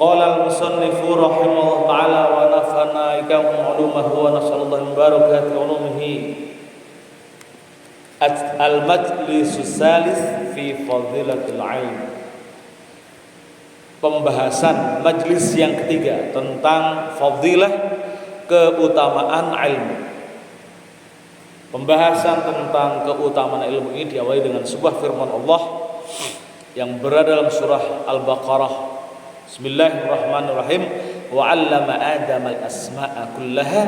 Qala al-musannifu rahimahullah ta'ala wa nafa'ana ikakum ulumahu wa nasallallahu min barakati ulumihi. Al-majlisus salis fi fadilatil ilm. Pembahasan majlis yang ketiga tentang fadilah keutamaan ilmu. Pembahasan tentang keutamaan ilmu ini diawali dengan sebuah firman Allah yang berada dalam surah Al-Baqarah. Bismillahirrahmanirrahim. Wa 'allama Adama al-asma'a kullaha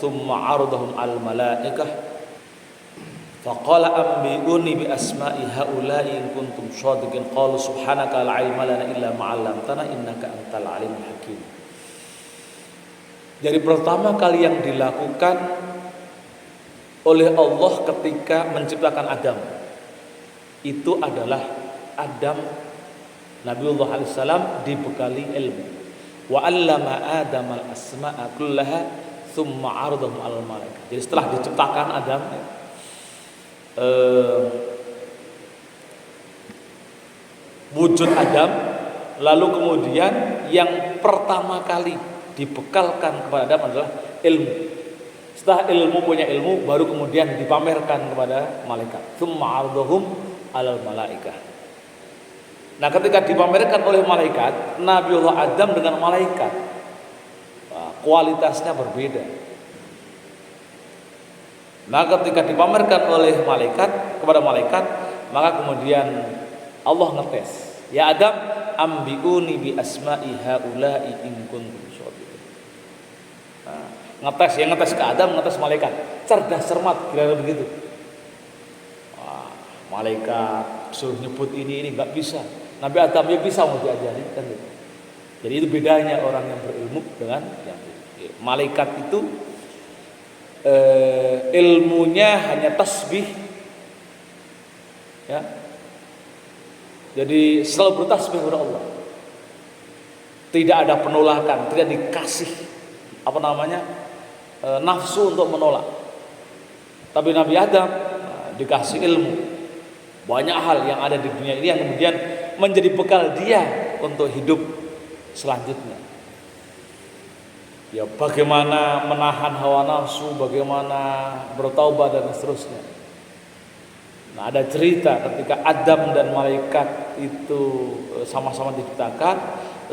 thumma 'aradahum 'alal malaikah faqala anbi'uni bi asma'i haula'i in kuntum shadiqin qalu subhanaka la 'ilma lana illa ma 'allamtana innaka antal 'alimul hakim. Jadi pertama kali yang dilakukan oleh Allah ketika menciptakan Adam itu adalah Adam Nabiullah alaihissalam dibekali ilmu. Wa 'allama Adam al-asma'a kullaha thumma 'aradahum 'alal malaikah. Jadi setelah diciptakan Adam wujud Adam, lalu kemudian yang pertama kali dibekalkan kepada Adam adalah ilmu. Setelah ilmu punya ilmu, baru kemudian dipamerkan kepada malaikat. Tsumma 'aradahum 'alal malaikah. Nah, ketika dipamerkan oleh malaikat, Nabiullah Adam dengan malaikat, kualitasnya berbeda. Nah, ketika dipamerkan oleh malaikat kepada malaikat, maka kemudian Allah ngetes. Ya Adam, ambiuni bi asma'i haula'i in kuntum shadiqin. Ngetes, yang ngetes ke Adam, ngetes malaikat. Cerdas cermat, kira-kira begitu. Malaikat suruh nyebut ini enggak bisa. Nabi Adam ya bisa mau diajari kan gitu. Jadi itu bedanya orang yang berilmu dengan yang malaikat itu ilmunya hanya tasbih, ya. Jadi selalu bertasbih kepada Allah. Tidak ada penolakan, tidak dikasih nafsu untuk menolak. Tapi Nabi Adam dikasih ilmu. Banyak hal yang ada di dunia ini yang kemudian menjadi bekal dia untuk hidup selanjutnya. Ya, bagaimana menahan hawa nafsu, bagaimana bertaubat dan seterusnya. Nah, ada cerita ketika Adam dan malaikat itu sama-sama diciptakan,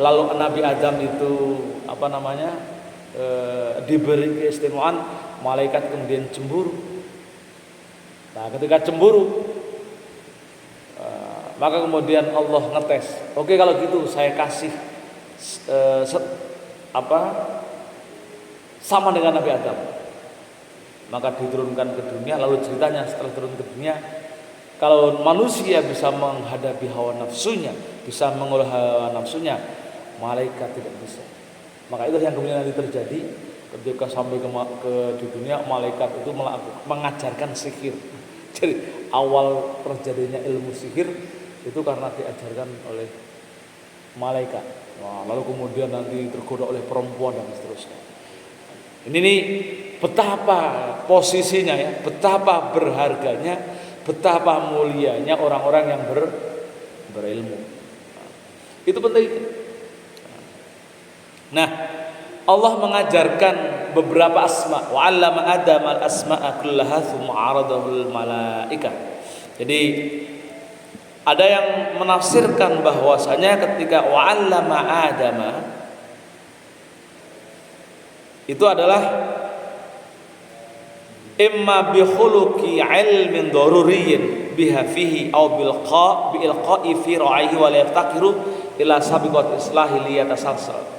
lalu Nabi Adam itu diberi keistimewaan, malaikat kemudian cemburu. Nah, ketika cemburu, maka kemudian Allah ngetes. Oke, kalau gitu saya kasih sama dengan Nabi Adam. Maka diturunkan ke dunia. Lalu ceritanya setelah turun ke dunia, kalau manusia bisa menghadapi hawa nafsunya, bisa mengolah hawa nafsunya, malaikat tidak bisa. Maka itu yang kemudian nanti terjadi ketika sampai di dunia, malaikat itu mengajarkan sihir. Jadi awal terjadinya ilmu sihir itu karena diajarkan oleh malaikat. Nah, lalu kemudian nanti tergoda oleh perempuan dan seterusnya. Ini nih betapa posisinya ya, betapa berharganya, betapa mulianya orang-orang yang berilmu. Nah, itu penting. Nah, Allah mengajarkan beberapa asma. Wa 'allama Adam al-asma'a kullaha tsumma 'aradahul malaikah. Jadi ada yang menafsirkan bahwasanya ketika wa 'allama Adama itu adalah imma bi khuluqi 'ilmin daruriyyin biha fihi aw bi ilqa'i fi ra'ihi wa la yaftaqiru ila sabiqat islahi liyatasalsal.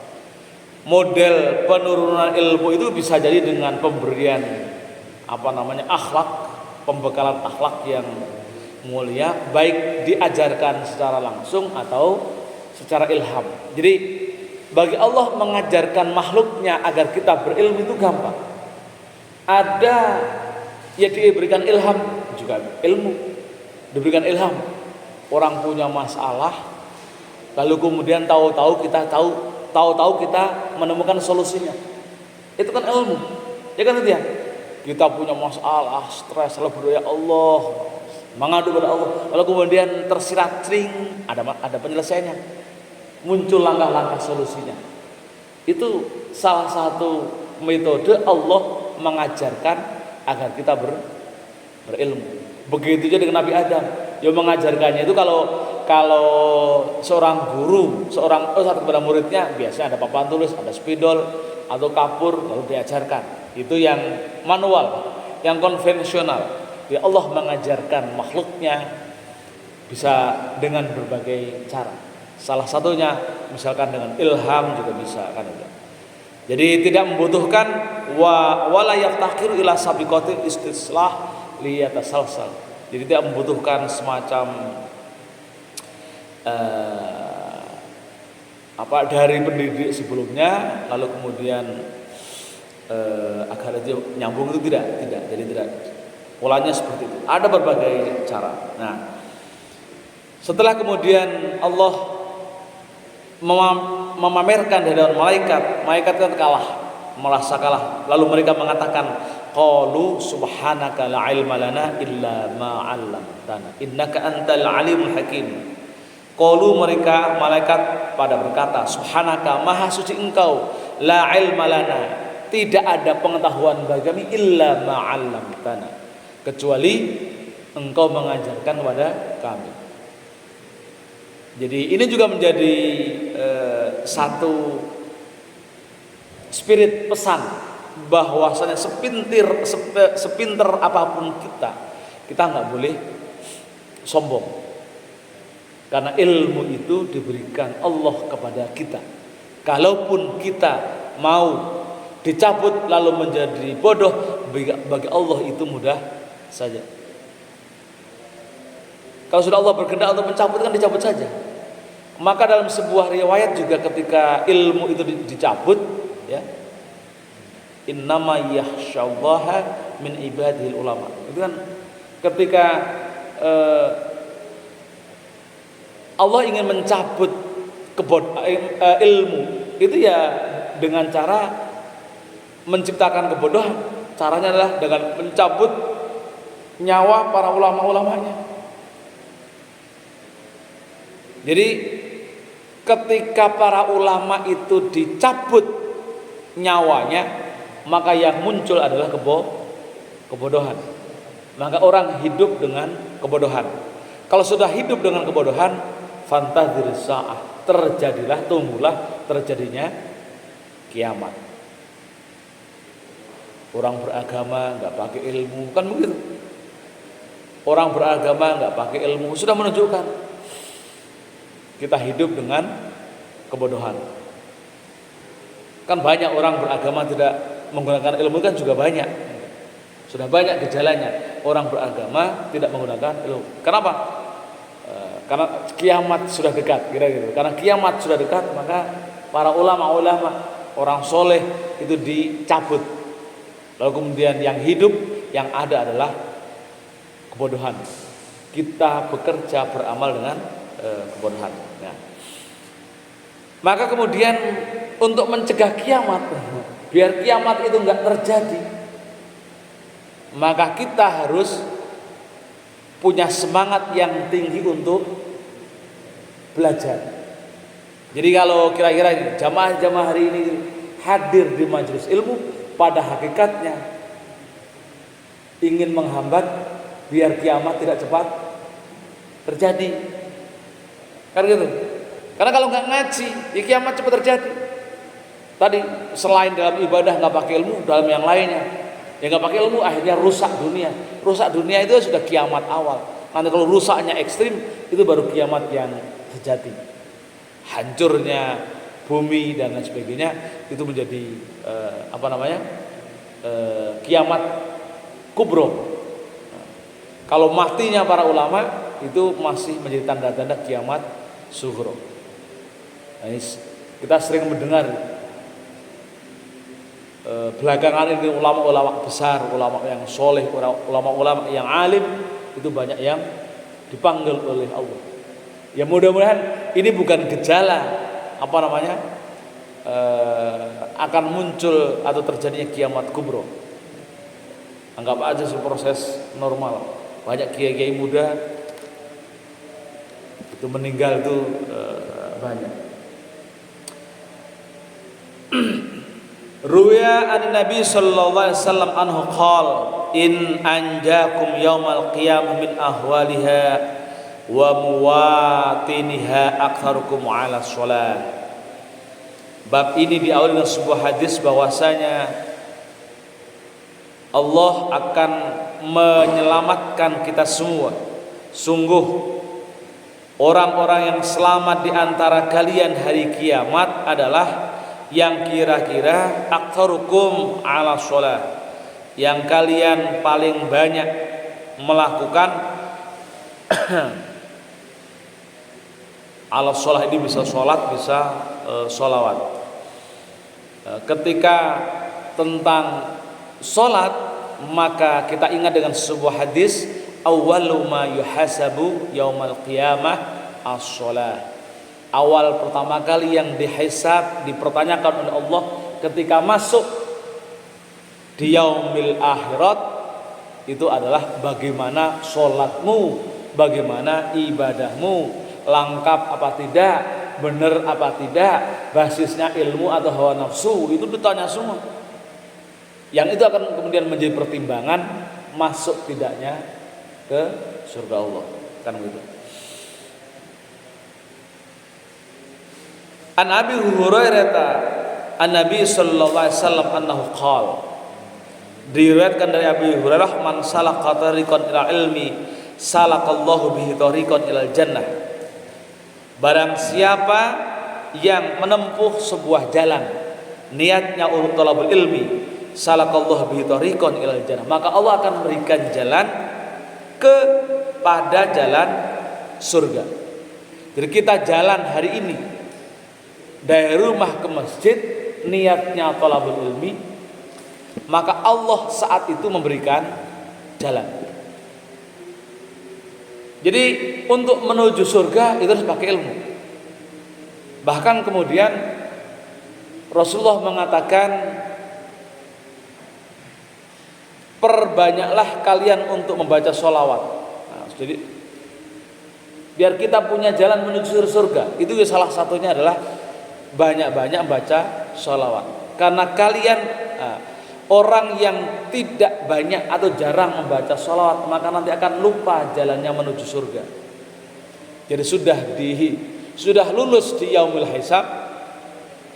Model penurunan ilmu itu bisa jadi dengan pemberian akhlak, pembekalan akhlak yang mulia, baik diajarkan secara langsung atau secara ilham. Jadi bagi Allah mengajarkan makhluknya agar kita berilmu itu gampang. Ada ya diberikan ilham juga ilmu, diberikan ilham. Orang punya masalah, lalu kemudian tahu-tahu kita menemukan solusinya. Itu kan ilmu, ya kan itu ya. Kita punya masalah, stres, lalu berdoa ya Allah, mengadu kepada Allah, lalu kemudian tersirat ada penyelesaiannya. muncul langkah-langkah solusinya. Itu salah satu metode Allah mengajarkan agar kita berilmu. Begitu juga dengan Nabi Adam. Yang mengajarkannya itu kalau seorang guru, satu kepada muridnya, biasanya ada papan tulis, ada spidol atau kapur, lalu diajarkan. Itu yang manual, yang konvensional. Ya Allah mengajarkan makhluknya bisa dengan berbagai cara. Salah satunya misalkan dengan ilham juga bisa kan. Jadi tidak membutuhkan wala yaftakiru ila sabiqatil istislah liyatasalsal. Jadi tidak membutuhkan semacam dari pendidik sebelumnya lalu kemudian agar itu nyambung, itu tidak. Jadi tidak. Polanya seperti itu. Ada berbagai cara. Nah, setelah kemudian Allah memamerkan di hadapan malaikat kan kalah, merasa kalah. Lalu mereka mengatakan, qalu subhanaka la ilma lana illa ma 'allamtana innaka antal alimul hakim. Qalu mereka malaikat pada berkata, subhanaka, maha suci engkau, la ilma lana, tidak ada pengetahuan bagi kami illa ma 'allamtana, kecuali engkau mengajarkan kepada kami. Jadi ini juga menjadi satu spirit pesan bahwasanya sepinter apapun kita nggak boleh sombong, karena ilmu itu diberikan Allah kepada kita. Kalaupun kita mau dicabut lalu menjadi bodoh, bagi Allah itu mudah saja. Kalau sudah Allah berkehendak untuk mencabut, kan dicabut saja. Maka dalam sebuah riwayat juga ketika ilmu itu dicabut, ya, innama yakhsyallaha min ibadihil ulama. Itu kan ketika Allah ingin mencabut ilmu itu ya dengan cara menciptakan kebodohan. Caranya adalah dengan mencabut nyawa para ulama-ulamanya. Jadi ketika para ulama itu dicabut nyawanya, maka yang muncul adalah kebodohan. Maka orang hidup dengan kebodohan. Kalau sudah hidup dengan kebodohan, fantazir sa'ah, terjadinya kiamat. Orang beragama nggak pakai ilmu, kan begitu. Orang beragama nggak pakai ilmu sudah menunjukkan kita hidup dengan kebodohan. Kan banyak orang beragama tidak menggunakan ilmu, kan juga banyak. Sudah banyak gejalanya orang beragama tidak menggunakan ilmu. Kenapa? Karena kiamat sudah dekat, kira-kira. Karena kiamat sudah dekat, maka para ulama-ulama, orang soleh itu dicabut. Lalu kemudian yang hidup, yang ada adalah kebodohan. Kita bekerja beramal dengan kebodohan. Nah, maka kemudian untuk mencegah kiamat, biar kiamat itu enggak terjadi, maka kita harus punya semangat yang tinggi untuk belajar. Jadi kalau kira-kira jamaah-jamaah hari ini hadir di majelis ilmu, pada hakikatnya ingin menghambat biar kiamat tidak cepat terjadi. Kan gitu. Karena kalau nggak ngaji, ya kiamat cepat terjadi. Tadi selain dalam ibadah nggak pakai ilmu, dalam yang lainnya, ya nggak pakai ilmu, akhirnya rusak dunia. Rusak dunia itu sudah kiamat awal. Nanti kalau rusaknya ekstrim, itu baru kiamat yang sejati. Hancurnya bumi dan lain sebagainya, itu menjadi kiamat kubro. Kalau matinya para ulama, itu masih menjadi tanda-tanda kiamat sughro. Nah, kita sering mendengar belakangan ini ulama-ulama besar, ulama yang soleh, ulama-ulama yang alim itu banyak yang dipanggil oleh Allah. Ya mudah-mudahan ini bukan gejala akan muncul atau terjadinya kiamat kubro. Anggap aja proses normal. Banyak kiai-kiai muda itu meninggal itu banyak. Ruya an Nabi sallallahu alaihi wasallam anhu qala in anjakum yaumal qiyamah min ahwaliha wa muwatiniha aktsarukum ala shalah. Bab ini diawali dengan sebuah hadis bahwasanya Allah akan menyelamatkan kita semua. Sungguh orang-orang yang selamat di antara kalian hari kiamat adalah yang kira-kira aktsarukum ala shalah, yang kalian paling banyak melakukan ala shalah. Ini bisa sholat, bisa sholawat. Ketika tentang sholat, maka kita ingat dengan sebuah hadis, awwalu ma yuhasabu yaumal qiyamah as-shalah. Awal pertama kali yang dihisab, dipertanyakan oleh Allah ketika masuk di yaumil akhirat itu adalah bagaimana sholatmu, bagaimana ibadahmu, lengkap apa tidak, benar apa tidak, basisnya ilmu atau hawa nafsu, itu ditanya semua. Yang itu akan kemudian menjadi pertimbangan masuk tidaknya ke surga Allah, kan begitu. An Abi Hurairah an Nabi sallallahu alaihi wasallam annahu qala, diriwayatkan dari Abi Hurairah, man salaka tariqan ila ilmi salakallahu bihi tariqan ilal jannah. Barang siapa yang menempuh sebuah jalan niatnya untuk talabul ilmi, salakallahu bihi tariqan ilal jannah, maka Allah akan memberikan jalan kepada jalan surga. Jadi kita jalan hari ini dari rumah ke masjid niatnya talabul ilmi, maka Allah saat itu memberikan jalan. Jadi untuk menuju surga itu harus pakai ilmu. Bahkan kemudian Rasulullah mengatakan, perbanyaklah kalian untuk membaca sholawat. Nah, jadi biar kita punya jalan menuju surga, itu salah satunya adalah banyak-banyak baca sholawat. Karena kalian orang yang tidak banyak atau jarang membaca sholawat, maka nanti akan lupa jalannya menuju surga. Jadi sudah lulus di yaumil hisab,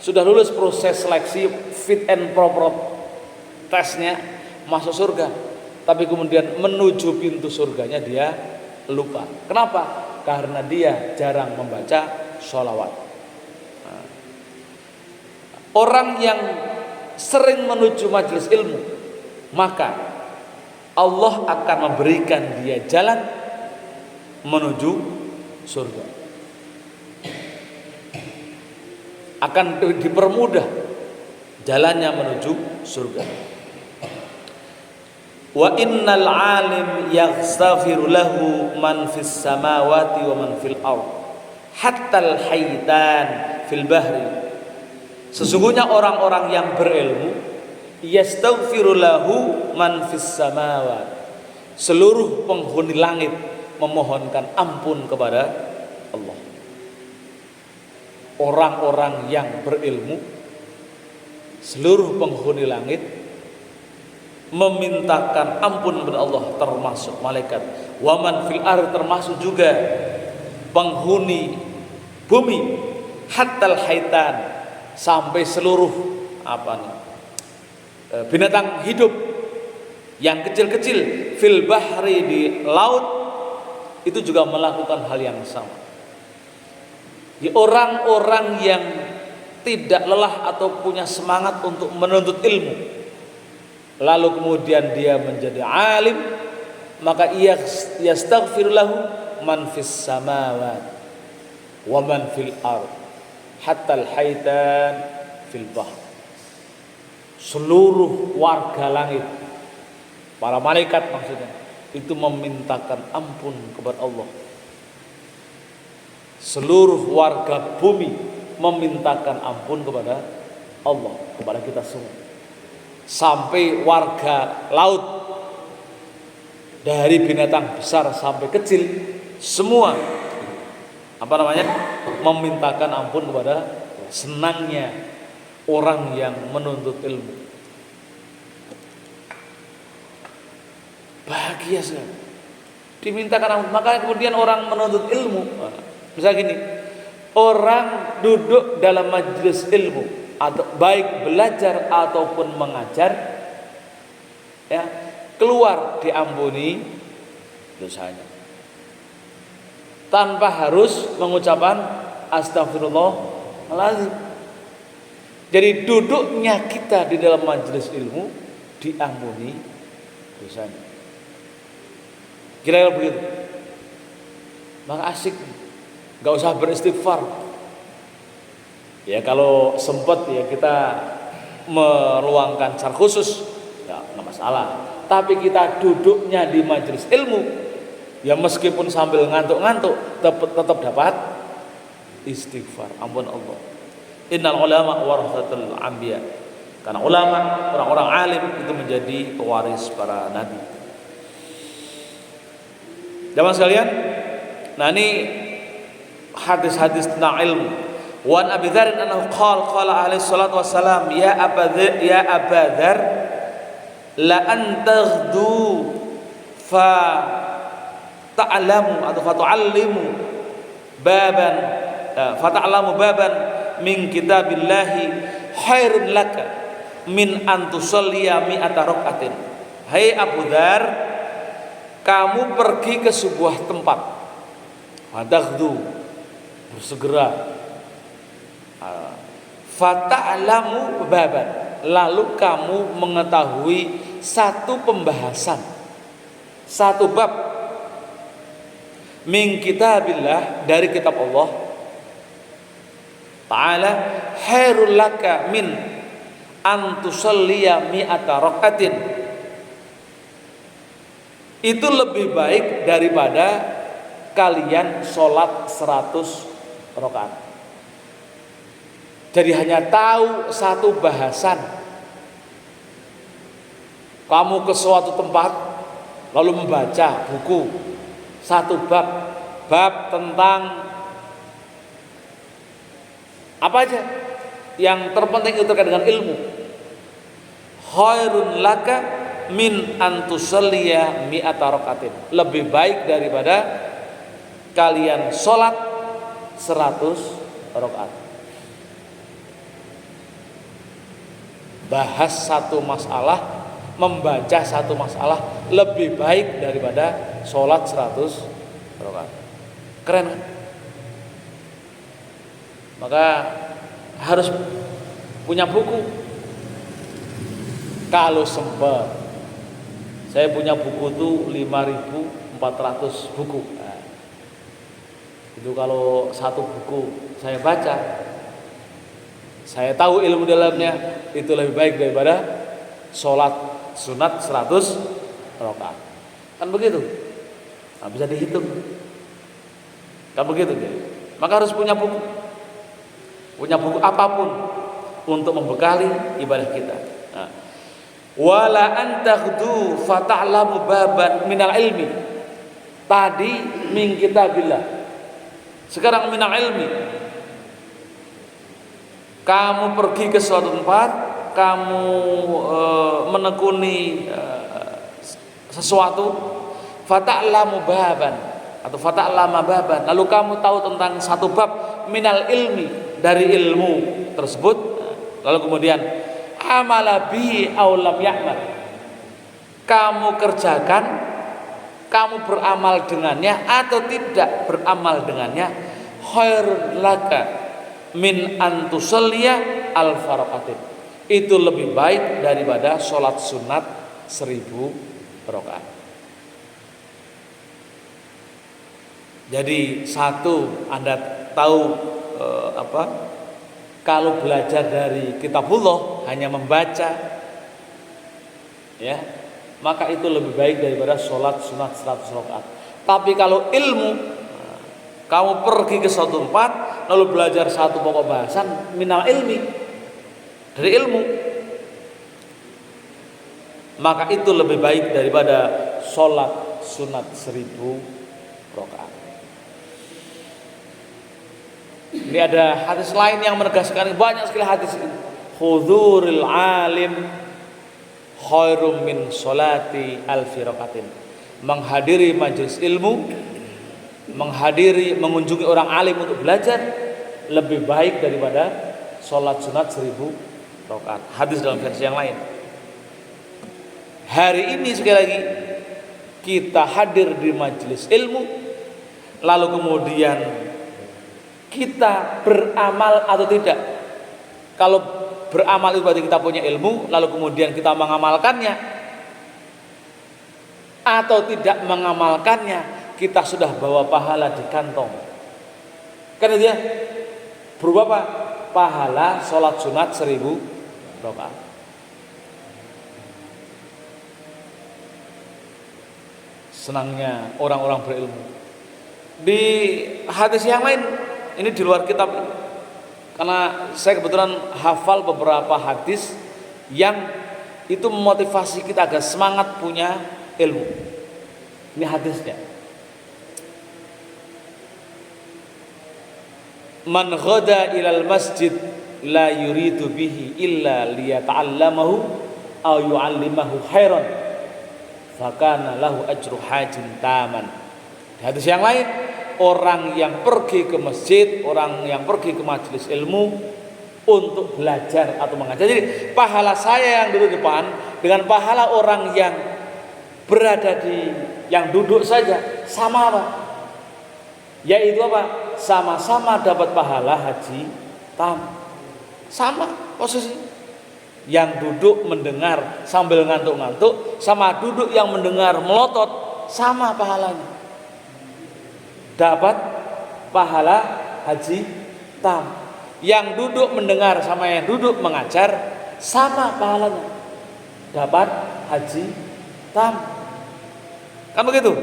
sudah lulus proses seleksi fit and proper tesnya masuk surga, tapi kemudian menuju pintu surganya dia lupa. Kenapa? Karena dia jarang membaca sholawat. Orang yang sering menuju majelis ilmu, maka Allah akan memberikan dia jalan menuju surga. Akan dipermudah jalannya menuju surga. Wa innal alim yaghfaru lahu man fis samawati wa man fil ard hatta al haitan fil bahri. Sesungguhnya orang-orang yang berilmu, yastaghfiru lahu man fis samawat, seluruh penghuni langit memohonkan ampun kepada Allah. Orang-orang yang berilmu, seluruh penghuni langit memintakan ampun kepada Allah, termasuk malaikat. Wa man fil ardh, termasuk juga penghuni bumi, hatal haitan, sampai seluruh binatang hidup yang kecil-kecil, fil bahri, di laut, itu juga melakukan hal yang sama. Di orang-orang yang tidak lelah atau punya semangat untuk menuntut ilmu, lalu kemudian dia menjadi alim, maka ia yastaghfir lahu man fis samawat wa man fil ard hatta al-haitan fil bahr. Seluruh warga langit, para malaikat maksudnya, itu memintakan ampun kepada Allah. Seluruh warga bumi memintakan ampun kepada Allah, kepada kita semua. Sampai warga laut, dari binatang besar sampai kecil, semua memintakan ampun kepada, senangnya orang yang menuntut ilmu. Bahagia sekali. Dimintakan ampun. Maka kemudian orang menuntut ilmu, misalnya gini, orang duduk dalam majelis ilmu, atau baik belajar ataupun mengajar, ya, keluar diampuni dosanya tanpa harus mengucapkan astagfirullahaladzim. Jadi duduknya kita di dalam majelis ilmu diampuni dosanya. Kira-kira begitu. Maka asik, nggak usah beristighfar. Ya kalau sempat ya kita meluangkan secara khusus, ya nggak masalah. Tapi kita duduknya di majelis ilmu, ya meskipun sambil ngantuk-ngantuk, tetap dapat istighfar, ampun Allah. Innal ulama warasatul anbiya. Karena ulama, orang-orang alim itu menjadi pewaris para nabi. Jamaah sekalian, nah ini hadis-hadis tentang ilmu. Wan Abi Dzar annahu qala alaihi salatu wassalam ya Aba Dzar la antaghdu fa ta'lamu atau fa tu'allimu baban fa ta'lamu baban min kitabillahi khairun laka min an tusalliya mi'ata rak'atin. Hai Abu Dzar, kamu pergi ke sebuah tempat, fataghdu, bersegera, fata'lamu baban, lalu kamu mengetahui satu pembahasan, satu bab, min kitabillah, dari kitab Allah Ta'ala, khairul laka min an tusalliya mi'ata rak'atin, itu lebih baik daripada kalian sholat 100 rakaat. Jadi hanya tahu satu bahasan. Kamu ke suatu tempat lalu membaca buku satu bab tentang apa aja yang terpenting itu terkait dengan ilmu. Khairun laka min antusalliya mi'ata rakaatin, lebih baik daripada kalian sholat 100 rakaat. Bahas satu masalah, membaca satu masalah lebih baik daripada sholat 100 rakaat. Keren kan? Maka harus punya buku. Kalau sempat, saya punya buku itu 5.400 buku. Nah, itu kalau satu buku saya baca, saya tahu ilmu dalamnya, itu lebih baik daripada sholat sunat 100 rakaat. Kan begitu? Nah, bisa dihitung. Kan begitu ya? Maka harus punya buku. Punya buku apapun untuk membekali ibadah kita. Nah, wala antaghdu fata'lamu baban minal ilmi. Tadi min kitabillah. Sekarang minal ilmi. Kamu pergi ke suatu tempat, kamu menekuni sesuatu, fata'lamu baban atau fata'lama baban, lalu kamu tahu tentang satu bab minal ilmi, dari ilmu tersebut, lalu kemudian amala bihi aw lam ya'mal, kamu kerjakan, kamu beramal dengannya atau tidak beramal dengannya, khairun laka min antusalliya al-faraqatin, itu lebih baik daripada sholat sunat 1000 rakaat. Jadi satu, Anda tahu kalau belajar dari kitabullah hanya membaca, ya, maka itu lebih baik daripada sholat sunat 100 rakaat. Tapi kalau ilmu, kamu pergi ke suatu tempat lalu belajar satu pokok bahasan minal ilmi, dari ilmu, maka itu lebih baik daripada sholat sunat 1000 rakaat. Ini ada hadis lain yang menegaskan, banyak sekali hadis ini. hudhuril alim khairum min sholati alfi rakatin. Menghadiri majelis ilmu, mengunjungi orang alim untuk belajar lebih baik daripada sholat sunat 1000 rakaat. Hadis dalam versi yang lain. Hari ini sekali lagi kita hadir di majelis ilmu, lalu kemudian kita beramal atau tidak. Kalau beramal itu berarti kita punya ilmu, lalu kemudian kita mengamalkannya atau tidak mengamalkannya, kita sudah bawa pahala di kantong. Karena dia berubah apa? Pahala sholat sunat 1000 rakaat. Senangnya orang-orang berilmu. Di hadis yang lain, ini di luar kitab, karena saya kebetulan hafal beberapa hadis yang itu memotivasi kita agar semangat punya ilmu. Ini hadisnya. Man ghada ilal masjid la yuridu bihi illa liyata'allamahu aw yu'allimahu khairan fakana lahu ajru hajin taman. Di hadis yang lain, orang yang pergi ke masjid, orang yang pergi ke majelis ilmu untuk belajar atau mengajar. Jadi pahala saya yang duduk depan dengan pahala orang yang berada di yang duduk saja sama apa? Yaitu apa? Sama-sama dapat pahala haji tam. Sama posisi. Yang duduk mendengar sambil ngantuk-ngantuk sama duduk yang mendengar melotot sama pahalanya. Dapat pahala haji tam. Yang duduk mendengar sama yang duduk mengajar sama pahalanya. Dapat haji tam. Kan begitu?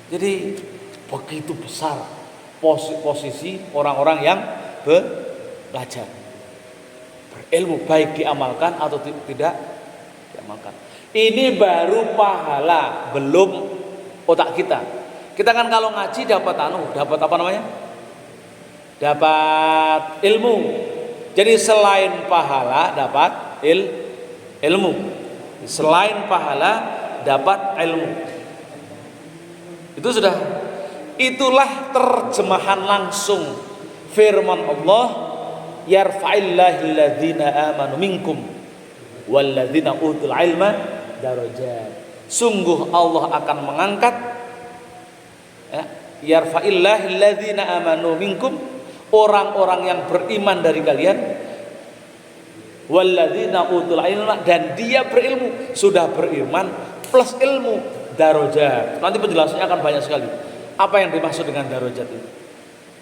Jadi begitu besar posisi orang-orang yang belajar, berilmu, baik diamalkan atau tidak diamalkan. Ini baru pahala, belum otak kita. Kita kan kalau ngaji dapat dapat apa namanya? Dapat ilmu. Jadi selain pahala dapat ilmu. Selain pahala dapat ilmu. Itu sudah, itulah terjemahan langsung firman Allah, yarfa'illahil ladzina amanu minkum wal ladzina utul ilma darajat. Sungguh Allah akan mengangkat, ya, yarfa'illahil ladzina amanu minkum, orang-orang yang beriman dari kalian, wal ladzina utul ilma, dan dia berilmu, sudah beriman plus ilmu, darajat. Nanti penjelasannya akan banyak sekali. Apa yang dimaksud dengan darajat itu?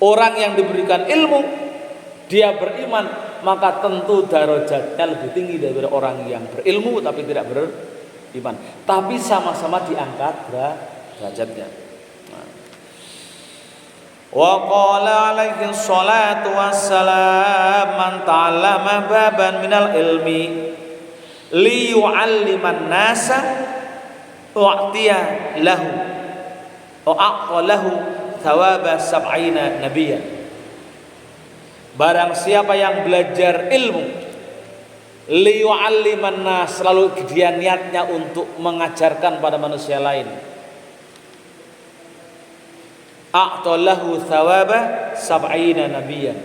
Orang yang diberikan ilmu, dia beriman, maka tentu darajatnya lebih tinggi daripada orang yang berilmu tapi tidak beriman. Tapi sama-sama diangkat derajatnya. Wa qala alaihi salatu wassalam, man ta'allama baban minal ilmi li yu'alliman nasa u'tiya lahu thawaba sab'ina nabiyyan. Barang siapa yang belajar ilmu liyu'alliman nas, selalu dia niatnya untuk mengajarkan pada manusia lain, a'talahu thawaba sab'ina nabiyyan,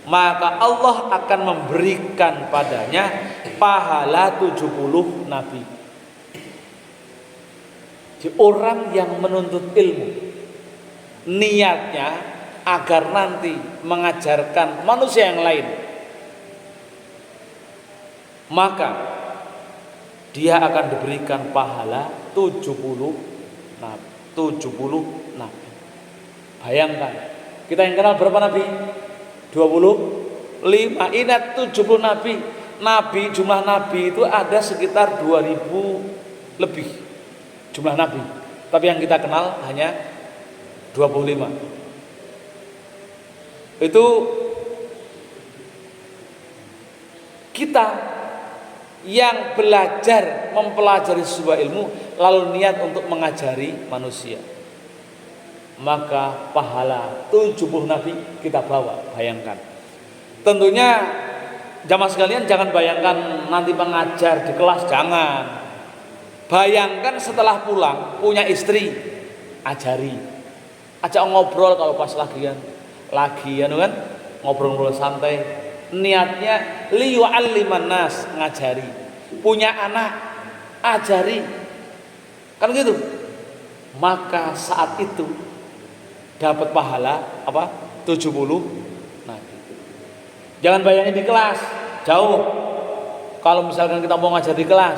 maka Allah akan memberikan padanya pahala 70 nabi. Jadi orang yang menuntut ilmu niatnya agar nanti mengajarkan manusia yang lain, maka dia akan diberikan pahala 70 nabi. 70 nabi. Bayangkan, kita yang kenal berapa nabi? 25. Ingat 70 nabi. Jumlah nabi itu ada sekitar 2000 lebih jumlah nabi. Tapi yang kita kenal hanya 25. Itu kita yang belajar, mempelajari sebuah ilmu lalu niat untuk mengajari manusia, maka pahala 70 nabi kita bawa. Bayangkan. Tentunya jamaah sekalian jangan bayangkan nanti mengajar di kelas, jangan. Bayangkan setelah pulang punya istri, ajari, ajak ngobrol kalau pas lagian kan ngobrol-ngobrol santai. Niatnya liyu'alliman nas, ngajari. Punya anak, ajari, kan gitu. Maka saat itu dapat pahala apa? 70 nabi. Jangan bayangin di kelas, jauh. Kalau misalkan kita mau ngajar di kelas,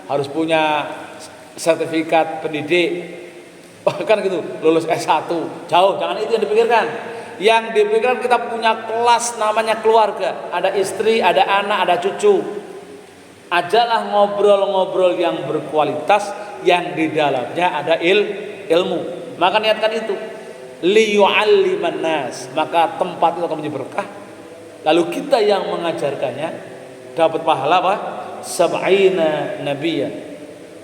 harus punya sertifikat pendidik, kan gitu, lulus S1, jauh. Jangan itu yang dipikirkan. Yang dipikirkan kita punya kelas namanya keluarga, ada istri, ada anak, ada cucu. Ajalah ngobrol-ngobrol yang berkualitas, yang di dalamnya ada ilmu. Maka niatkan itu, liyu'alliman nas, maka tempat itu akan menjadi berkah. Lalu kita yang mengajarkannya dapat pahala apa? Sab'ina nabiyyan,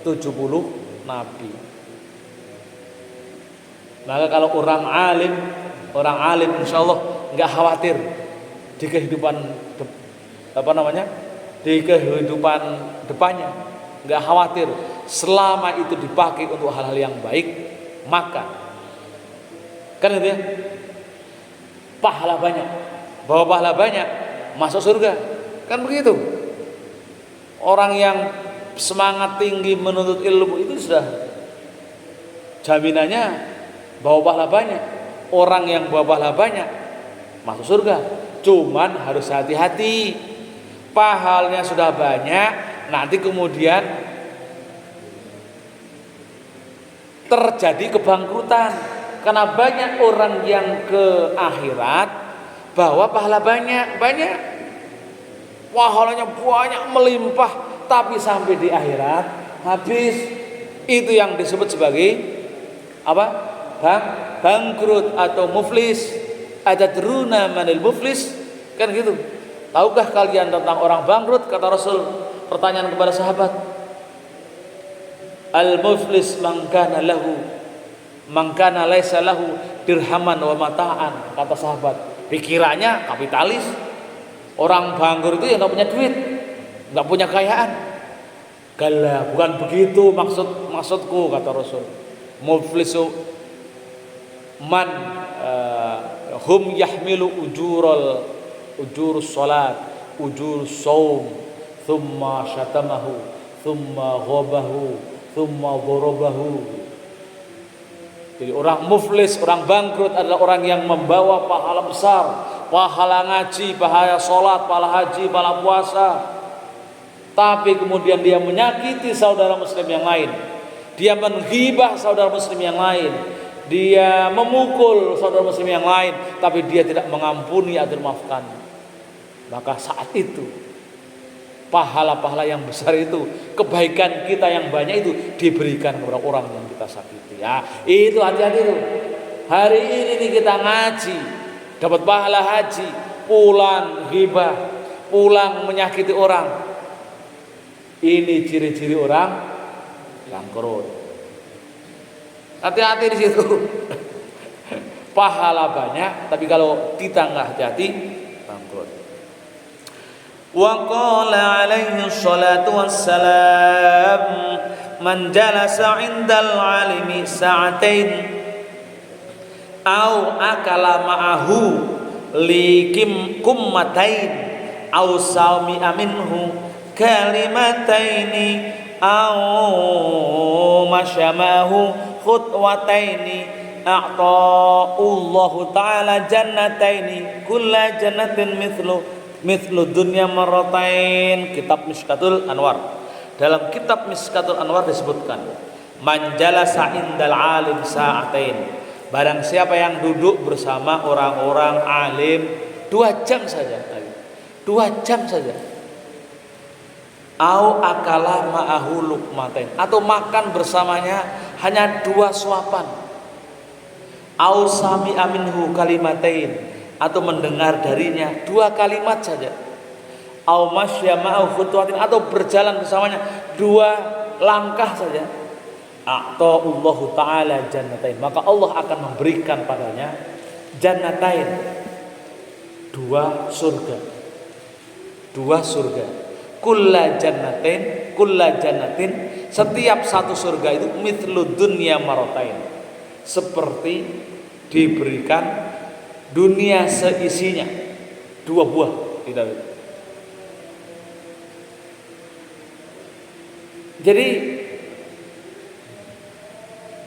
70 nabi. Maka kalau orang alim insyaallah enggak khawatir di kehidupan di kehidupan depannya, enggak khawatir selama itu dipakai untuk hal-hal yang baik, maka kan gitu ya, pahala banyak, bawa pahala banyak, masuk surga, kan begitu. Orang yang semangat tinggi menuntut ilmu itu sudah jaminannya bawa pahala banyak. Orang yang bawa pahala banyak masuk surga. Cuman harus hati-hati, pahalanya sudah banyak, nanti kemudian terjadi kebangkrutan. Karena banyak orang yang ke akhirat bawa pahala banyak, pahalanya banyak melimpah, tapi sampai di akhirat habis. Itu yang disebut sebagai apa? Bangkrut atau muflis. Atadruna manil muflis? Kan gitu. Tahukah kalian tentang orang bangkrut? Kata Rasul, pertanyaan kepada sahabat, al muflis man kana laisa lahu dirhaman wa mata'an. Kata sahabat, pikirannya kapitalis. Orang bangkrut itu yang enggak punya duit, enggak punya kekayaan. Gala, bukan begitu maksudku, kata Rasul. Muflisu man hum yahmilu ujurus salat, ujurus saum, thumma syatamahu, thumma ghabahu, thumma dharabahu. Jadi orang muflis, orang bangkrut adalah orang yang membawa pahala besar, pahala ngaji, pahala sholat, pahala haji, pahala puasa, tapi kemudian dia menyakiti saudara muslim yang lain, dia menghibah saudara muslim yang lain, dia memukul saudara muslim yang lain, tapi dia tidak mengampuni atau memaafkan. Maka saat itu pahala-pahala yang besar itu, kebaikan kita yang banyak itu diberikan kepada orang yang kita sakiti. Ya, itu hati-hati itu. Hari ini nih kita ngaji, dapat pahala haji, pulang ghibah, pulang menyakiti orang. Ini ciri-ciri orang bangkrut. Hati-hati di situ. Pahala banyak, tapi kalau kita nggak hati-hati, bangkrut. Wa qala alaihi salatu wassalam, man jalasa 'indal 'alimi sa'atain au akala ma'ahu likim kummatain au sami aminhu kalimataini au masyamahu khutwataini a'ta'allahu ta'ala jannataini kulla jannatin mithlu dunya marratain. Kitab Mishkatul Anwar. Dalam kitab Mishkatul Anwar disebutkan, man jalasa indal alim sa'atain, barang siapa yang duduk bersama orang-orang alim 2 jam saja, 2 jam saja, au akala ma'ahu luqmatain, atau makan bersamanya hanya 2 suapan, au sami aminhu kalimatain, atau mendengar darinya 2 kalimat saja, au masya ma'ahu khutwatin, atau berjalan bersamanya 2 langkah saja, a'ta'allahu ta'ala jannatain, maka Allah akan memberikan padanya jannatain, dua surga. Kulla jannatin, setiap satu surga itu mithlu dunya maratain, seperti diberikan dunia seisinya, dua buah. Jadi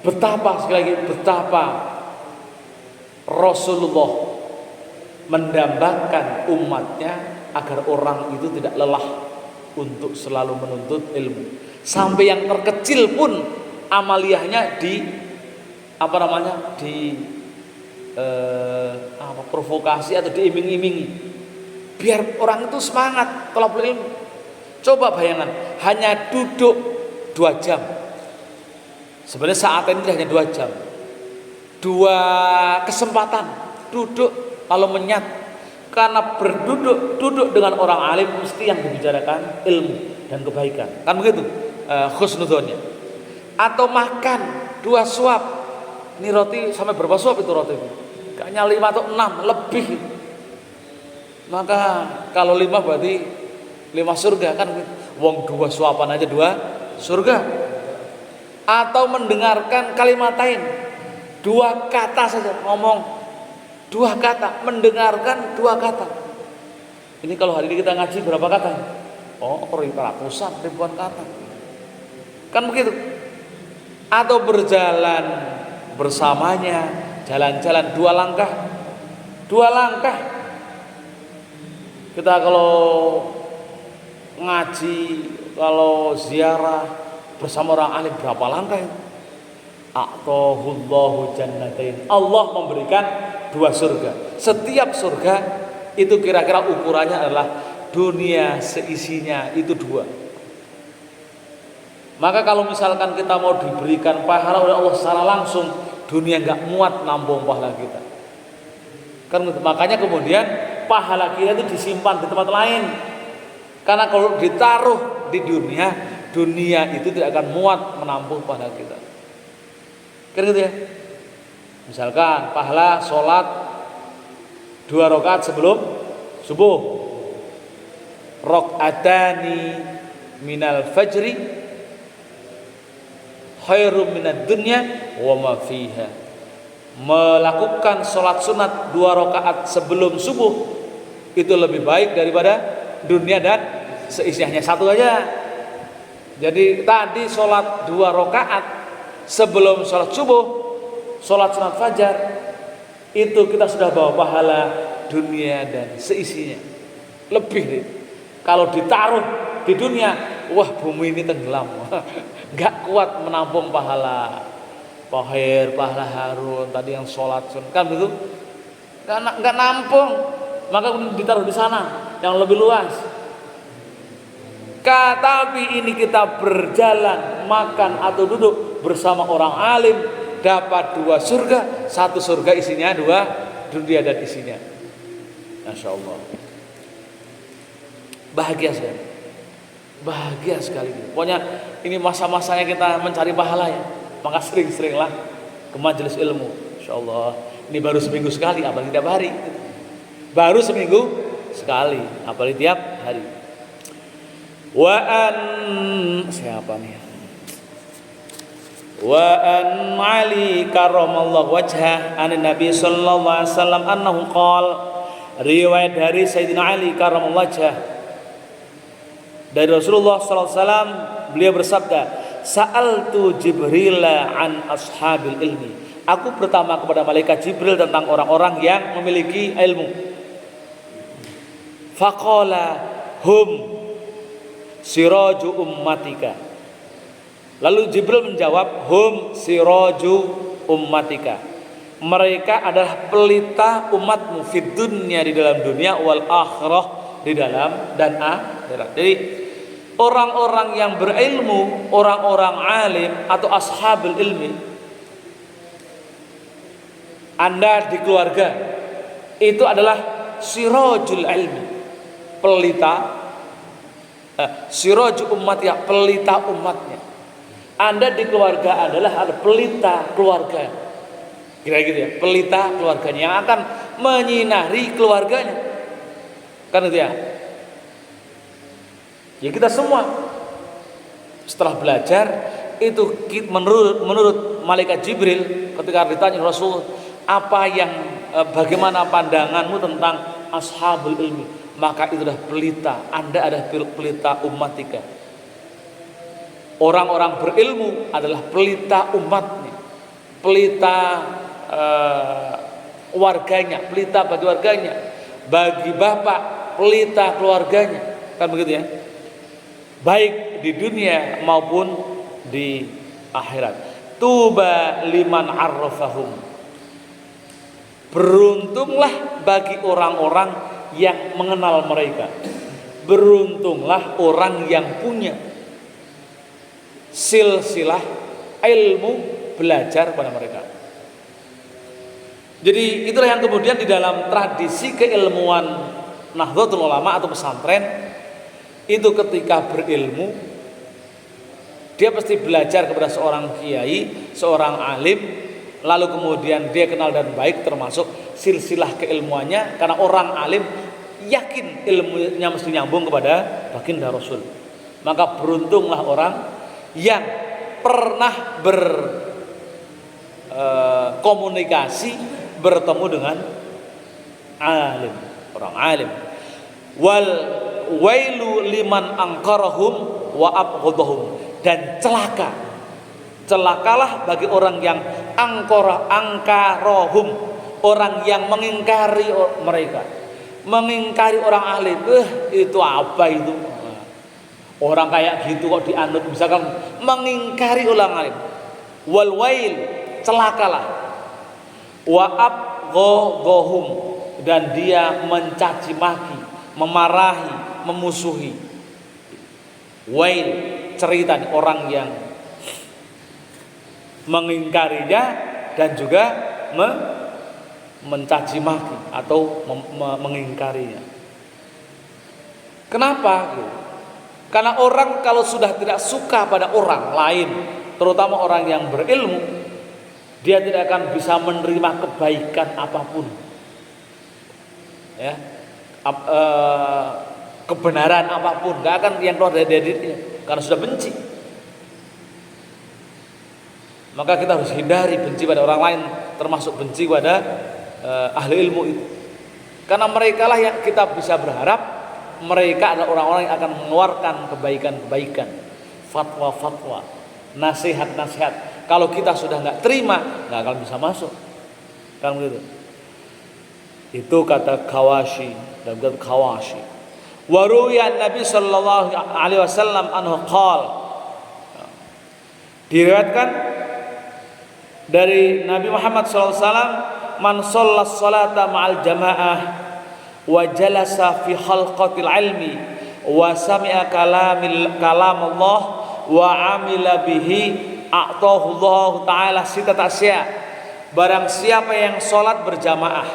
betapa Rasulullah mendambakan umatnya agar orang itu tidak lelah untuk selalu menuntut ilmu, sampai yang terkecil pun amaliyahnya provokasi atau diiming-imingi biar orang itu semangat thalabul ilmu. Coba bayangkan, hanya duduk 2 jam. Sebenarnya saat ini hanya 2 jam, 2 kesempatan duduk kalau menyat, karena duduk dengan orang alim mesti yang dibicarakan ilmu dan kebaikan, kan begitu khusnudzonnya. Atau makan 2 suap, ini roti sampai berapa suap itu roti itu? Kayaknya 5 atau 6 lebih. Maka kalau 5 berarti 5 surga, kan wong 2 suapan aja 2 surga. Atau mendengarkan kalimatain, 2 kata saja, ngomong 2 kata, mendengarkan 2 kata. Ini kalau hari ini kita ngaji berapa kata? Oh, ratusan, ribuan kata, kan begitu. Atau berjalan bersamanya, jalan-jalan 2 langkah. Kita kalau ngaji, kalau ziarah bersama orang alim berapa langkah itu? A'tahullahu jannatain, Allah memberikan 2 surga. Setiap surga itu kira-kira ukurannya adalah dunia seisinya, itu 2. Maka kalau misalkan kita mau diberikan pahala oleh Allah secara langsung, dunia nggak muat nampung pahala kita. Kan makanya kemudian pahala kita itu disimpan di tempat lain. Karena kalau ditaruh di dunia itu tidak akan muat menampung pahala kita. Kira gitu ya. Misalkan pahala sholat 2 rakaat sebelum subuh, rakaatani minal fajri khairum minad dunya wa ma fiha. Melakukan sholat sunat 2 rakaat sebelum subuh itu lebih baik daripada dunia dan seisinya. 1 aja. Jadi tadi sholat 2 rakaat sebelum sholat subuh, sholat sunat fajar, itu kita sudah bawa pahala dunia dan seisinya. Lebih deh. Kalau ditaruh di dunia, wah bumi ini tenggelam, nggak kuat menampung pahala Pahir, pahala Harun tadi yang sholat sunat, kan begitu, nggak nampung. Maka ditaruh di sana yang lebih luas. Tapi ini kita berjalan, makan atau duduk bersama orang alim, dapat 2 surga. 1 surga isinya 2 dunia dan isinya. Masya Allah, bahagia sekali, bahagia sekali. Pokoknya ini masa-masanya kita mencari pahala ya. Maka sering-seringlah ke majelis ilmu. Insya Allah. Ini baru seminggu sekali, apalagi tiap hari. Baru seminggu sekali, apalagi tiap hari. Wa an Ali karramallahu wajhah an Nabi sallallahu alaihi wasallam annahu qala, riwayat dari Sayyidina Ali karramallahu wajhah dari Rasulullah sallallahu alaihi wasallam, beliau bersabda, sa'altu Jibril an ashabil ilmi, aku bertanya kepada malaikat Jibril tentang orang-orang yang memiliki ilmu. Faqala hum siraju ummatika. Lalu Jibril menjawab, hum siraju ummatika, mereka adalah pelita umatmu, fid dunya, di dalam dunia, wal akhirah, di dalam dan akhirat. Jadi orang-orang yang berilmu, orang-orang alim atau ashabul ilmi, Anda di keluarga itu adalah sirajul ilmi, pelita, siraju umat, ya pelita umatnya. Anda di keluarga adalah ada pelita keluarga. Kira gitu ya, pelita keluarganya yang akan menyinari keluarganya. Kan itu ya. Ya kita semua setelah belajar itu menurut malaikat Jibril ketika ditanya Rasul, apa yang bagaimana pandanganmu tentang ashabul ilmi? Maka itu adalah pelita. Anda adalah pelita umatika. Orang-orang berilmu adalah pelita umatnya, pelita warganya, pelita bagi warganya, bagi bapak pelita keluarganya, kan begitu ya, baik di dunia maupun di akhirat. Tuba liman arrafahum, beruntunglah bagi orang-orang yang mengenal mereka, beruntunglah orang yang punya silsilah ilmu belajar pada mereka. Jadi itulah yang kemudian di dalam tradisi keilmuan Nahdlatul Ulama atau pesantren itu ketika berilmu dia pasti belajar kepada seorang kiai, seorang alim, lalu kemudian dia kenal dan baik termasuk silsilah keilmuannya, karena orang alim yakin ilmunya mesti nyambung kepada baginda Rasul. Maka beruntunglah orang yang pernah berkomunikasi bertemu dengan alim, orang alim. Wal wailu liman angkarahum wa abghadahum, dan celakalah bagi orang yang angkarahum, orang yang mengingkari mereka, mengingkari orang alim. Itu apa itu? Orang kayak gitu kok dianut, misalkan mengingkari orang alim. Wal wail, celakalah. Wa abghadahum, dan dia mencaci maki, memarahi, memusuhi. Wail, cerita orang yang mengingkarinya dan juga mencaci maki atau mengingkarinya. Kenapa? Karena orang kalau sudah tidak suka pada orang lain, terutama orang yang berilmu, dia tidak akan bisa menerima kebaikan apapun, ya, kebenaran apapun, gak akan yang keluar dari dirinya karena sudah benci. Maka kita harus hindari benci pada orang lain, termasuk benci pada ahli ilmu itu, karena mereka lah yang kita bisa berharap mereka adalah orang-orang yang akan mengeluarkan kebaikan-kebaikan, fatwa-fatwa, nasihat-nasihat. Kalau kita sudah nggak terima, nggak akan bisa masuk, kan begitu. Itu kata Kawashi dan kata Kawashi. Waruya Nabi Sallallahu Alaihi Wasallam anhu qal, diriwayatkan dari Nabi Muhammad Sallallahu Alaihi Wasallam, man shollas salata ma'al jamaah wa jalasa fi halqatil ilmi wa sami'a kalam Allah wa amila bihi a'tahu Allah Ta'ala sitat asya. Barang siapa yang sholat berjamaah,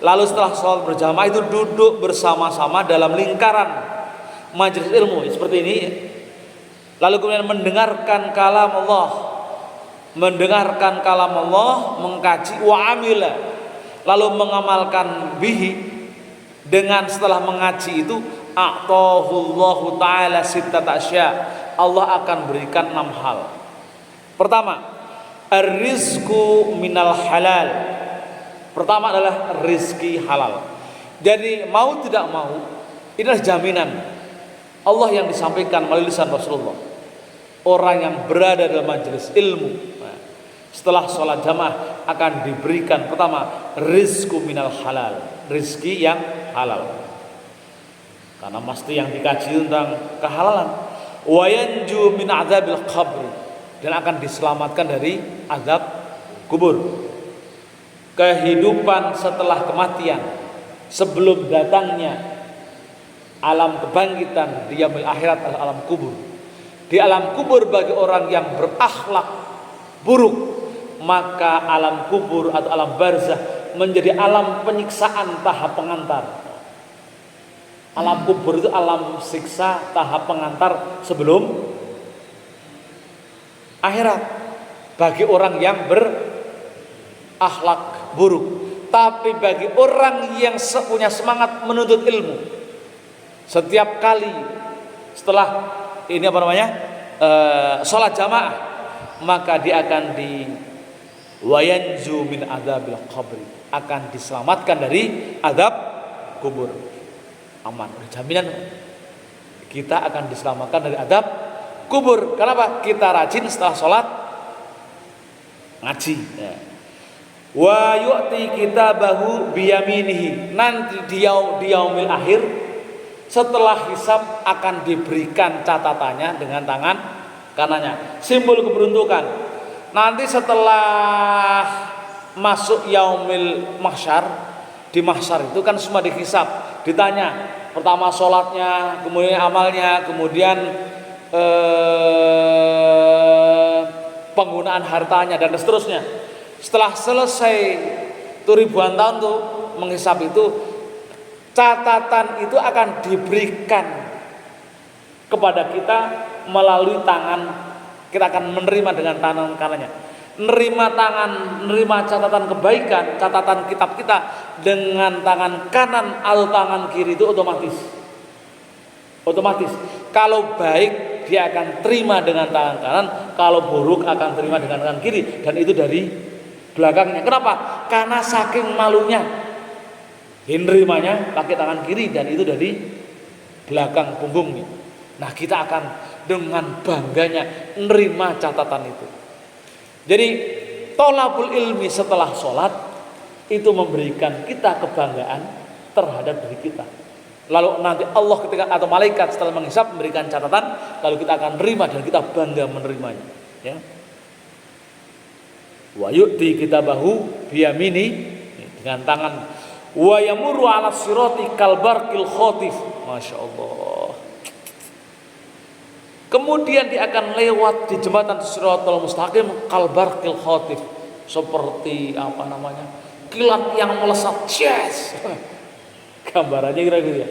lalu setelah sholat berjamaah itu duduk bersama-sama dalam lingkaran majelis ilmu seperti ini, lalu kemudian mendengarkan kalam Allah, mengkaji, wa amila, lalu mengamalkan bihi, dengan setelah mengaji itu, a'tahu Allah Ta'ala sitat asya, Allah akan berikan 6 hal. Pertama, ar-rizqu minal halal. Pertama adalah rizki halal. Jadi mau tidak mau, ini adalah jaminan Allah yang disampaikan melalui lisan Rasulullah. Orang yang berada dalam majelis ilmu setelah sholat jamaah akan diberikan pertama rizqu minal halal, rizki yang halal. Karena pasti yang dikaji tentang kehalalan. Wa yanju min adzabil qabr, dan akan diselamatkan dari azab kubur. Kehidupan setelah kematian, sebelum datangnya alam kebangkitan di yaumil akhirat adalah alam kubur. Di alam kubur bagi orang yang berakhlak buruk, maka alam kubur atau alam barzah menjadi alam penyiksaan tahap pengantar. Alam kubur itu alam siksa tahap pengantar sebelum akhirat bagi orang yang berakhlak buruk. Tapi bagi orang yang punya semangat menuntut ilmu, setiap kali setelah ini sholat jamaah, maka dia akan wayanju min adzabil qabri, akan diselamatkan dari azab kubur. Aman, jaminan kita akan diselamatkan dari azab kubur. Kenapa? Kita rajin setelah sholat ngaji. Wa yu'ti kitabahu biyaminihi, nanti di yaumil akhir setelah hisab akan diberikan catatannya dengan tangan kanannya, simbol keberuntukan. Nanti setelah masuk yaumil mahsyar, di mahsyar itu kan semua dihisab, ditanya pertama sholatnya, kemudian amalnya, kemudian penggunaan hartanya dan seterusnya. Setelah selesai itu ribuan tahun tuh menghisab itu, catatan itu akan diberikan kepada kita melalui tangan. Kita akan menerima dengan tangan kanannya, menerima catatan kebaikan, catatan kitab kita dengan tangan kanan atau tangan kiri itu otomatis. Kalau baik dia akan terima dengan tangan kanan, kalau buruk akan terima dengan tangan kiri, dan itu dari belakangnya. Kenapa? Karena saking malunya nerimanya pakai tangan kiri, dan itu dari belakang punggungnya. Nah, kita akan dengan bangganya nerima catatan itu. Jadi tolabul ilmi setelah sholat itu memberikan kita kebanggaan terhadap diri kita. Lalu nanti Allah ketika atau malaikat setelah menghisab memberikan catatan, lalu kita akan nerima dan kita bangga menerimanya. Ya. Wa yu'ti kitabahu biyamini, dengan tangan. Wa yamurru 'ala sirati kal barqil khatif. Masya Allah. Kemudian dia akan lewat di jembatan Shiratal Mustaqim kal barqil khatif, seperti kilat yang melesat. Yes. Gambarannya kira-kira.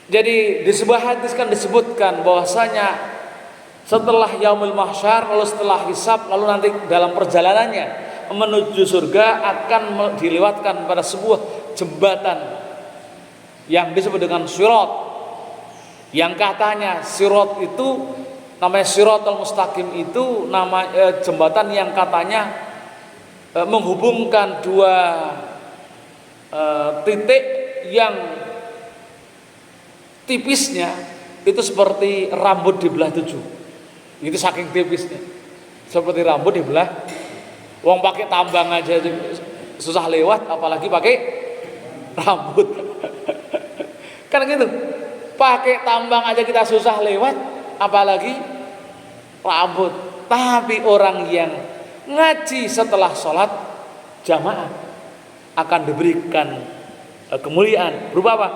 Jadi di sebuah hadis kan disebutkan bahwasanya setelah yaumul mahsyar, lalu setelah hisab, lalu nanti dalam perjalanannya menuju surga akan dilewatkan pada sebuah jembatan yang disebut dengan sirat. Yang katanya sirat itu namanya Shiratal Mustaqim, itu nama jembatan yang katanya menghubungkan dua titik yang tipisnya itu seperti rambut dibelah 7. Itu saking tipisnya, seperti rambut dibelah. Wong pakai tambang aja susah lewat, apalagi pakai rambut. Kan gitu, pakai tambang aja kita susah lewat, apalagi rambut. Tapi orang yang ngaji setelah sholat jamaah akan diberikan kemuliaan berupa apa?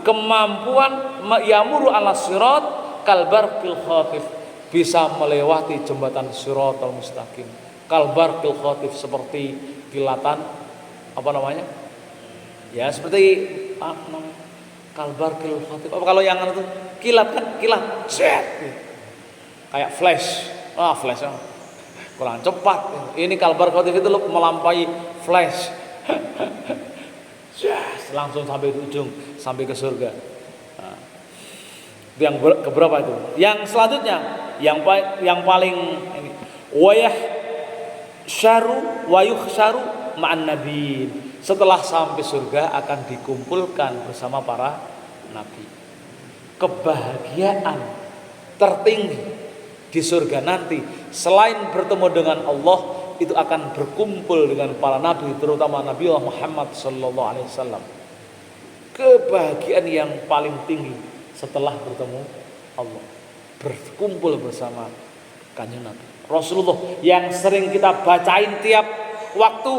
Kemampuan yamuru 'ala sirat kal barqil khatif, bisa melewati jembatan Shiratal Mustaqim. Kal barqil khatif, seperti kilatan ya seperti kal barqil khatif. Kalau yang itu kilat kan, kilat kayak flash. Flash kurang cepat. Ini kal barqil khatif itu melampaui flash. Langsung sampai ke ujung, sampai ke surga. Nah, itu yang keberapa itu? Yang selanjutnya, yang paling ini, wayah syaru wayuh syaru ma'an nabi. Setelah sampai surga akan dikumpulkan bersama para nabi. Kebahagiaan tertinggi di surga nanti selain bertemu dengan Allah, itu akan berkumpul dengan para nabi, terutama Nabi Muhammad sallallahu alaihi wasallam. Kebahagiaan yang paling tinggi setelah bertemu Allah, berkumpul bersama kanjeng Nabi Rasulullah yang sering kita bacain tiap waktu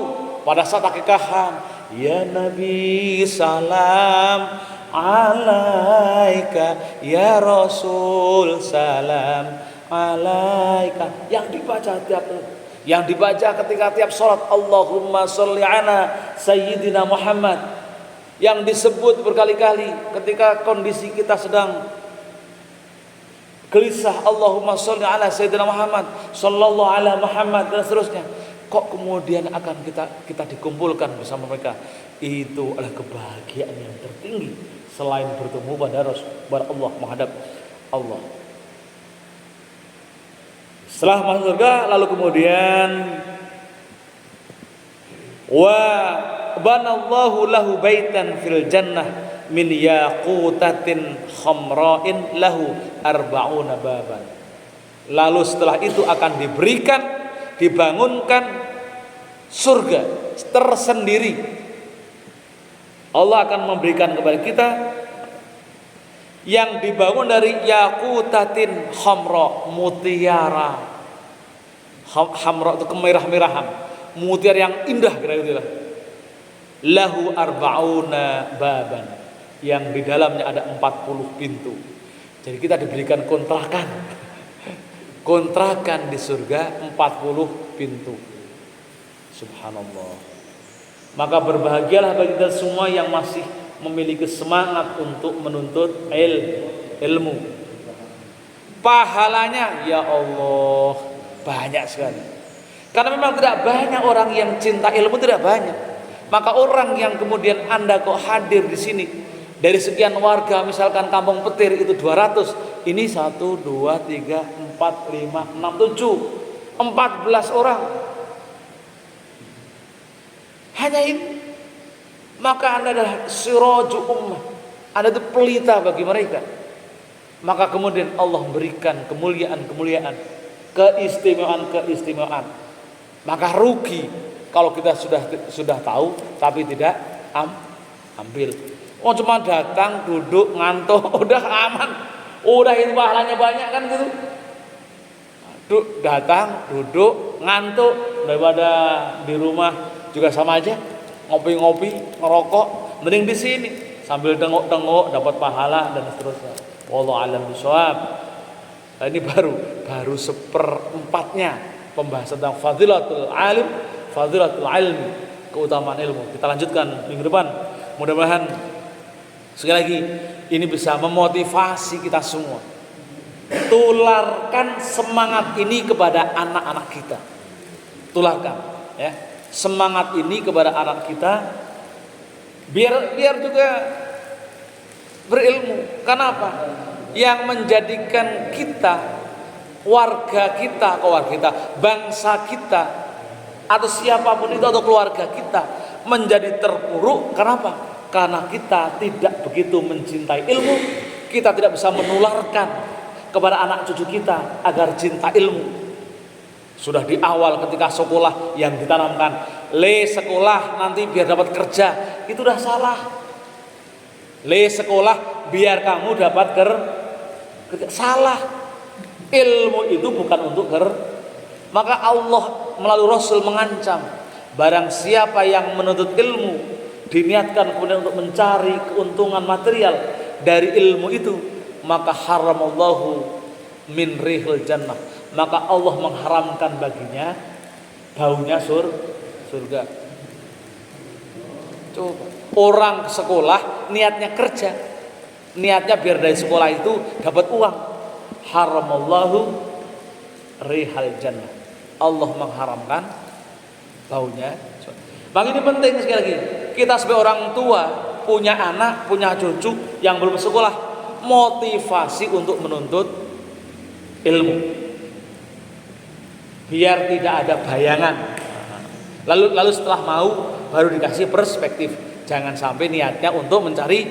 pada saat akikahan. Ya Nabi salam alaika, ya Rasul salam alaika, yang dibaca ketika tiap sholat. Allahumma sholli ala sayyidina Muhammad, yang disebut berkali-kali ketika kondisi kita sedang gelisah, Allahumma sholli ala sayyidina Muhammad, sallallahu ala Muhammad, dan seterusnya. Kok kemudian akan kita dikumpulkan bersama mereka? Itu adalah kebahagiaan yang tertinggi selain bertemu pada Allah, menghadap Allah. Setelah masuk surga, lalu kemudian wa banallahu lahu baitan fil jannah min yaqutatin khamra'in lahu arba'una baban. Lalu setelah itu akan dibangunkan surga tersendiri. Allah akan memberikan kepada kita yang dibangun dari yaqutatin khamra, mutiara. Khamra itu kemerah-merahan, mutiara yang indah kira-kira. Lahu arba'una baban, yang di dalamnya ada 40 pintu. Jadi kita diberikan kontrakan di surga 40 pintu. Subhanallah. Maka berbahagialah bagi kita semua yang masih memiliki semangat untuk menuntut ilmu. Pahalanya ya Allah banyak sekali. Karena memang tidak banyak orang yang cinta ilmu, tidak banyak. Maka orang yang kemudian Anda kok hadir di sini dari sekian warga, misalkan Kampung Petir itu 200, ini 1, 2, 3, 4, 5, 6, 7, 14 orang. Hanya ini. Maka Anda adalah siraju ummah. Anda itu pelita bagi mereka. Maka kemudian Allah memberikan kemuliaan, keistimewaan. Maka rugi kalau kita sudah tahu tapi tidak ambil. Oh cuma datang, duduk, ngantuk, udah aman. Udah itu pahalanya banyak kan gitu. Datang, duduk, ngantuk, daripada di rumah juga sama aja. Ngopi-ngopi, ngerokok, mending di sini sambil tengok-tengok dapat pahala dan seterusnya. Wallahu a'lam bishawab. Nah, ini baru seperempatnya pembahasan tentang fadilatul ilmi, keutamaan ilmu. Kita lanjutkan minggu depan. Mudah-mudahan sekali lagi ini bisa memotivasi kita semua. Tularkan semangat ini kepada anak-anak kita. Tularkan, ya. Semangat ini kepada anak kita biar juga berilmu. Kenapa? Yang menjadikan kita, warga kita, bangsa kita, atau siapapun itu, atau keluarga kita menjadi terpuruk. Kenapa? Karena kita tidak begitu mencintai ilmu. Kita tidak bisa menularkan kepada anak cucu kita agar cinta ilmu. Sudah di awal ketika sekolah yang ditanamkan, sekolah nanti biar dapat kerja, itu udah salah. Sekolah biar kamu dapat kerja, salah. Ilmu itu bukan untuk maka Allah melalui Rasul mengancam, barang siapa yang menuntut ilmu diniatkan kemudian untuk mencari keuntungan material dari ilmu itu, maka haramallahu min rihil jannah, maka Allah mengharamkan baginya baunya surga. Coba orang sekolah niatnya kerja, niatnya biar dari sekolah itu dapat uang, haramallahu rihal jannah, Allah mengharamkan baunya. Bang, ini penting sekali lagi. Kita sebagai orang tua punya anak, punya cucu yang belum sekolah, motivasi untuk menuntut ilmu. Biar tidak ada bayangan. Lalu setelah mau baru dikasih perspektif. Jangan sampai niatnya untuk mencari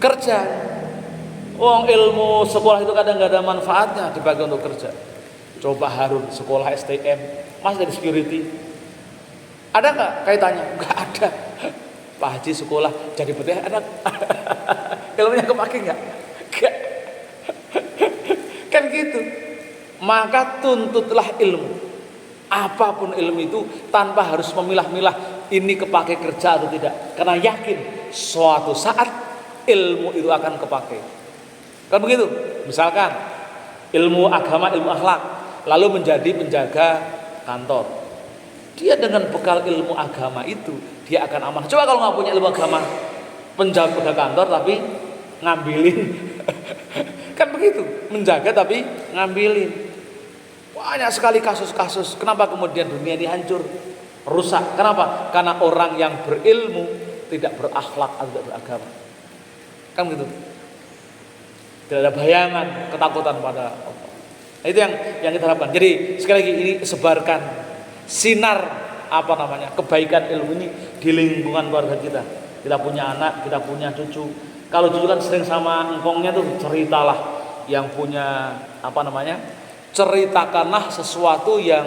kerja. Ilmu sekolah itu kadang nggak ada manfaatnya dipakai untuk kerja. Coba Harun sekolah STM, masih dari security. Ada nggak kaitannya? Nggak ada. Pak Haji sekolah jadi petir, anak ilmunya kepake nggak? Nggak. Kan gitu. Maka tuntutlah ilmu. Apapun ilmu itu tanpa harus memilah-milah ini kepake kerja atau tidak. Karena yakin suatu saat ilmu itu akan kepake. Kan begitu. Misalkan ilmu agama, ilmu akhlak, lalu menjadi penjaga kantor. Dia dengan bekal ilmu agama itu dia akan aman. Coba kalau nggak punya ilmu agama, penjaga kantor tapi ngambilin, kan begitu. begitu, menjaga tapi ngambilin. Banyak sekali kasus-kasus. Kenapa kemudian dunia ini hancur, rusak? Kenapa? Karena orang yang berilmu tidak berakhlak atau tidak beragama. Kan gitu. Tidak ada bayangan ketakutan pada Allah. Nah, itu yang kita harapkan. Jadi sekali lagi ini sebarkan sinar kebaikan ilmu ini di lingkungan keluarga kita. Kita punya anak, kita punya cucu. Kalau cucu kan sering sama engkongnya tuh ceritalah yang punya ceritakanlah sesuatu yang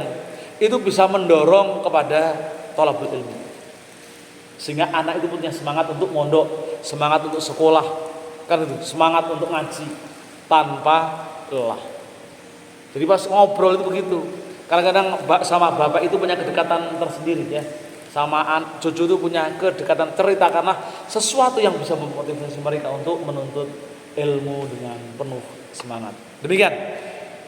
itu bisa mendorong kepada thalabul ilmi. Sehingga anak itu punya semangat untuk mondok, semangat untuk sekolah, kan itu, semangat untuk ngaji tanpa lelah. Jadi pas ngobrol itu begitu. Kadang-kadang sama bapak itu punya kedekatan tersendiri ya. Sama cucu itu punya kedekatan, ceritakanlah sesuatu yang bisa memotivasi mereka untuk menuntut ilmu dengan penuh semangat. Demikian.